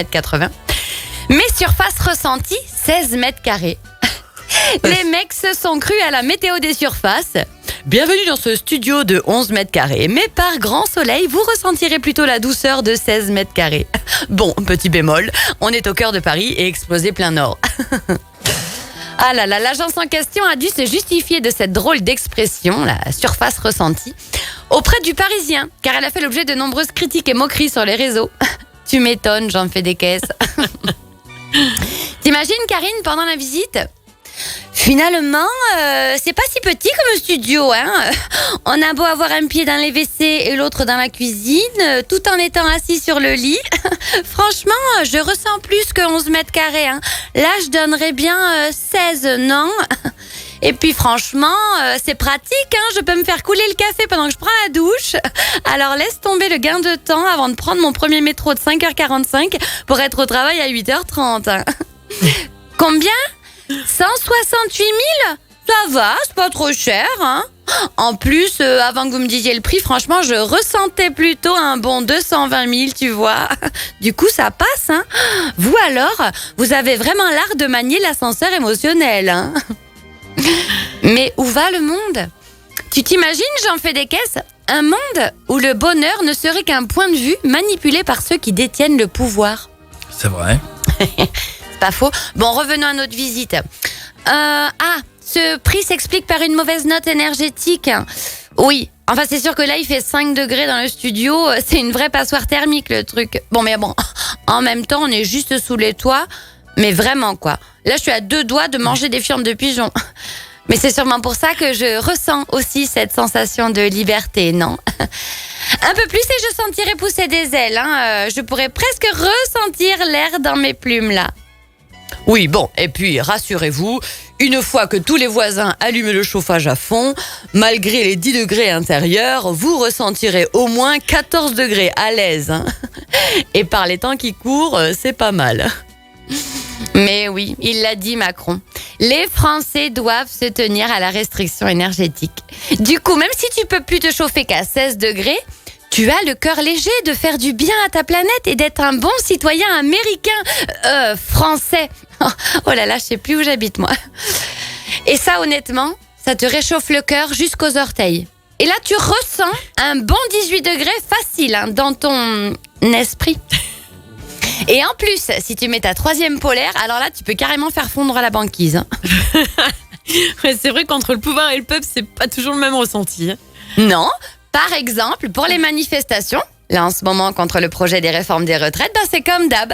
m². Mais surface ressentie, 16 m². Les mecs se sont crus à la météo des surfaces. Bienvenue dans ce studio de 11 m². Mais par grand soleil, vous ressentirez plutôt la douceur de 16 m². Bon, petit bémol, on est au cœur de Paris et explosé plein nord. Ah là là, l'agence en question a dû se justifier de cette drôle d'expression, la surface ressentie, auprès du Parisien, car elle a fait l'objet de nombreuses critiques et moqueries sur les réseaux. Tu m'étonnes, j'en fais des caisses. T'imagines, Karine, pendant la visite ? Finalement, c'est pas si petit comme studio, hein. On a beau avoir un pied dans les WC et l'autre dans la cuisine, tout en étant assis sur le lit. Franchement, je ressens plus que 11 m², hein. Là, je donnerais bien 16, non ? Et puis franchement, c'est pratique, hein. Je peux me faire couler le café pendant que je prends la douche. Alors laisse tomber le gain de temps avant de prendre mon premier métro de 5h45 pour être au travail à 8h30. Hein. Combien ? 168 000 ? Ça va, c'est pas trop cher, hein. En plus, avant que vous me disiez le prix, franchement, je ressentais plutôt un bon 220 000, tu vois. Du coup, ça passe, hein. Vous alors, vous avez vraiment l'art de manier l'ascenseur émotionnel, hein. Mais où va le monde ? Tu t'imagines, j'en fais des caisses ? Un monde où le bonheur ne serait qu'un point de vue manipulé par ceux qui détiennent le pouvoir. C'est vrai. Pas faux. Bon, revenons à notre visite. Ce prix s'explique par une mauvaise note énergétique. Oui, enfin c'est sûr que là il fait 5 degrés dans le studio, c'est une vraie passoire thermique le truc. Bon, en même temps on est juste sous les toits, mais vraiment quoi. Là je suis à 2 doigts de manger des fientes de pigeons. Mais c'est sûrement pour ça que je ressens aussi cette sensation de liberté, non ? Un peu plus et je sentirais pousser des ailes, hein. Je pourrais presque ressentir l'air dans mes plumes là. Oui, bon, et puis rassurez-vous, une fois que tous les voisins allument le chauffage à fond, malgré les 10 degrés intérieurs, vous ressentirez au moins 14 degrés à l'aise. Hein. Et par les temps qui courent, c'est pas mal. Mais oui, il l'a dit Macron, les Français doivent se tenir à la restriction énergétique. Du coup, même si tu peux plus te chauffer qu'à 16 degrés, tu as le cœur léger de faire du bien à ta planète et d'être un bon citoyen américain, français. Oh là là, je sais plus où j'habite moi. Et ça, honnêtement, ça te réchauffe le cœur jusqu'aux orteils. Et là, tu ressens un bon 18 degrés facile hein, dans ton esprit. Et en plus, si tu mets ta 3e polaire, alors là, tu peux carrément faire fondre la banquise. Hein. Ouais, c'est vrai qu'entre le pouvoir et le peuple, c'est pas toujours le même ressenti. Non. Par exemple, pour les manifestations, là en ce moment contre le projet des réformes des retraites, c'est comme d'hab.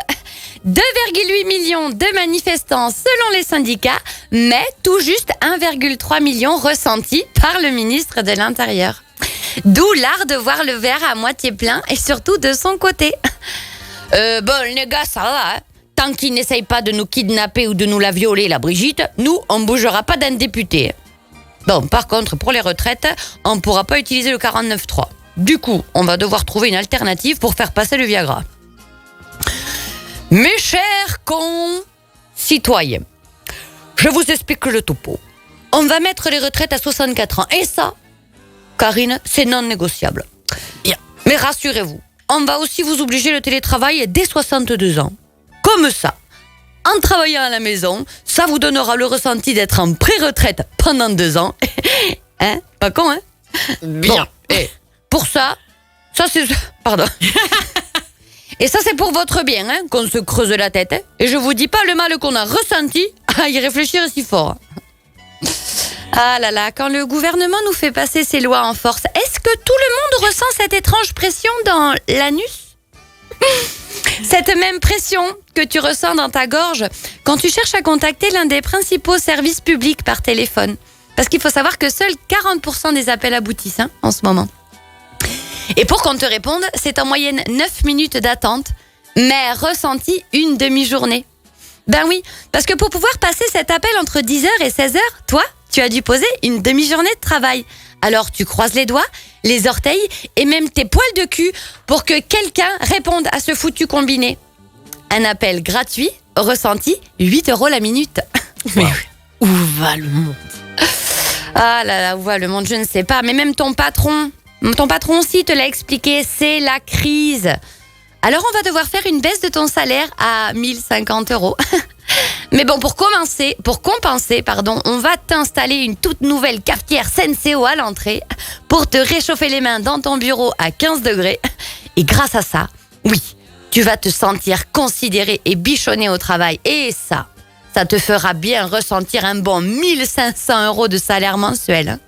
2,8 millions de manifestants selon les syndicats, mais tout juste 1,3 million ressentis par le ministre de l'Intérieur. D'où l'art de voir le verre à moitié plein et surtout de son côté. Les gars, ça va, hein. Tant qu'ils n'essayent pas de nous kidnapper ou de nous la violer, la Brigitte, nous, on ne bougera pas d'un député. Bon, par contre, pour les retraites, on ne pourra pas utiliser le 49.3. Du coup, on va devoir trouver une alternative pour faire passer le Viagra. Mes chers concitoyens, je vous explique le topo. On va mettre les retraites à 64 ans. Et ça, Karine, c'est non négociable. Yeah. Mais rassurez-vous, on va aussi vous obliger le télétravail dès 62 ans. Comme ça. En travaillant à la maison, ça vous donnera le ressenti d'être en pré-retraite pendant 2 ans. Hein ? Pas con, hein ? Bien. Bon, et pour ça c'est... Pardon. Et ça, c'est pour votre bien, hein, qu'on se creuse la tête. Hein. Et je vous dis pas le mal qu'on a ressenti à y réfléchir si fort. Ah là là, quand le gouvernement nous fait passer ses lois en force, est-ce que tout le monde ressent cette étrange pression dans l'anus ? Cette même pression que tu ressens dans ta gorge quand tu cherches à contacter l'un des principaux services publics par téléphone. Parce qu'il faut savoir que seuls 40% des appels aboutissent en ce moment. Et pour qu'on te réponde, c'est en moyenne 9 minutes d'attente, mais ressenti une demi-journée. Ben oui, parce que pour pouvoir passer cet appel entre 10h et 16h, toi, tu as dû poser une demi-journée de travail. Alors tu croises les doigts, les orteils et même tes poils de cul pour que quelqu'un réponde à ce foutu combiné. Un appel gratuit, ressenti, 8 € la minute. Mais où va le monde ? Ah là là, où va le monde, je ne sais pas. Mais même ton patron aussi te l'a expliqué, c'est la crise. Alors on va devoir faire une baisse de ton salaire à 1050 euros. Mais bon, pour compenser, on va t'installer une toute nouvelle cafetière Senseo à l'entrée pour te réchauffer les mains dans ton bureau à 15 degrés. Et grâce à ça, oui, tu vas te sentir considéré et bichonné au travail. Et ça te fera bien ressentir un bon 1500 euros de salaire mensuel.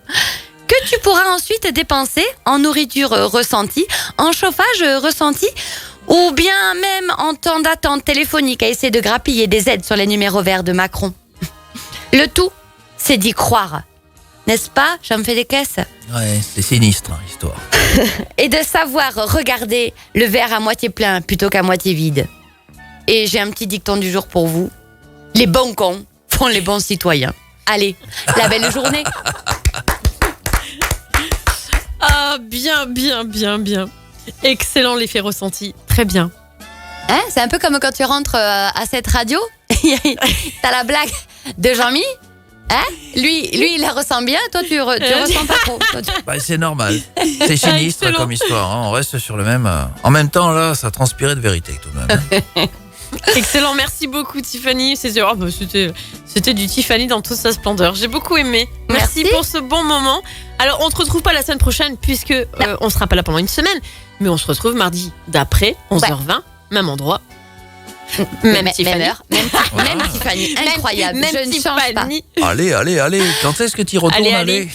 Que tu pourras ensuite dépenser en nourriture ressentie, en chauffage ressenti, ou bien même en temps d'attente téléphonique à essayer de grappiller des aides sur les numéros verts de Macron. Le tout, c'est d'y croire. N'est-ce pas? J'en fais des caisses. Ouais, c'est sinistre, l'histoire. Et de savoir regarder le verre à moitié plein plutôt qu'à moitié vide. Et j'ai un petit dicton du jour pour vous. Les bons cons font les bons citoyens. Allez, la belle journée. Ah, bien. Excellent l'effet ressenti. Très bien. Hein, c'est un peu comme quand tu rentres à cette radio. T'as la blague de Jean-Mi. Hein, lui, il la ressent bien. Toi, tu ressens pas trop. Bah, c'est normal. C'est sinistre Excellent. comme histoire. Hein. On reste sur le même. En même temps, là, ça transpirait de vérité tout de même. Excellent, merci beaucoup Tiffany. C'était du Tiffany dans toute sa splendeur. J'ai beaucoup aimé. Merci pour ce bon moment. Alors, on ne te retrouve pas la semaine prochaine puisque on sera pas là pendant une semaine. Mais on se retrouve mardi d'après, 11h20, même endroit. Même Tiffany. heure, même Tiffany. Incroyable. Même Je ne change pas. Tiffany. Allez. Quand est-ce que tu y retournes? Allez.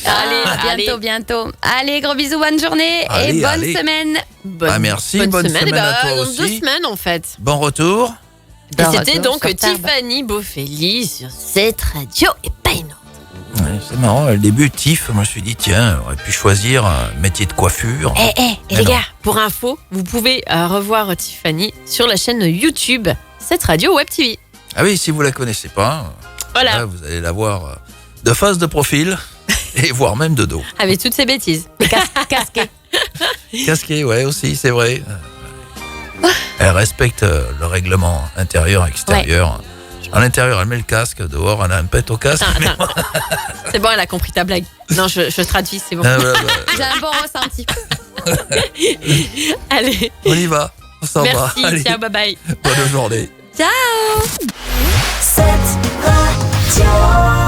Bientôt. Allez, gros bisous, bonne journée Allez, et bonne allez. semaine. Merci, bonne semaine à toi dans aussi. 2 semaines en fait. Bon retour. Et c'était retour donc sur table. Tiffany Beaufely sur cette radio et pas une autre. Ouais, c'est marrant, le début, Tiff, moi je me suis dit, tiens, on aurait pu choisir un métier de coiffure. Et Mais les non. gars, pour info, vous pouvez revoir Tiffany sur la chaîne YouTube cette radio Web TV. Ah oui, si vous la connaissez pas, Voilà, là, vous allez la voir de face, de profil, et voire même de dos. avec toutes ces bêtises. Casqué. Casqué, ouais, aussi, c'est vrai. Elle respecte le règlement intérieur-extérieur. À l'intérieur, elle met le casque. Dehors, elle a un pet au casque. Attends. C'est bon, elle a compris ta blague. Non, je traduis, c'est bon. Ah, voilà, J'ai un bon ressenti. Allez, on y va. On s'en va. merci, Allez, ciao, bye bye. bonne journée. Ciao. Cette radio.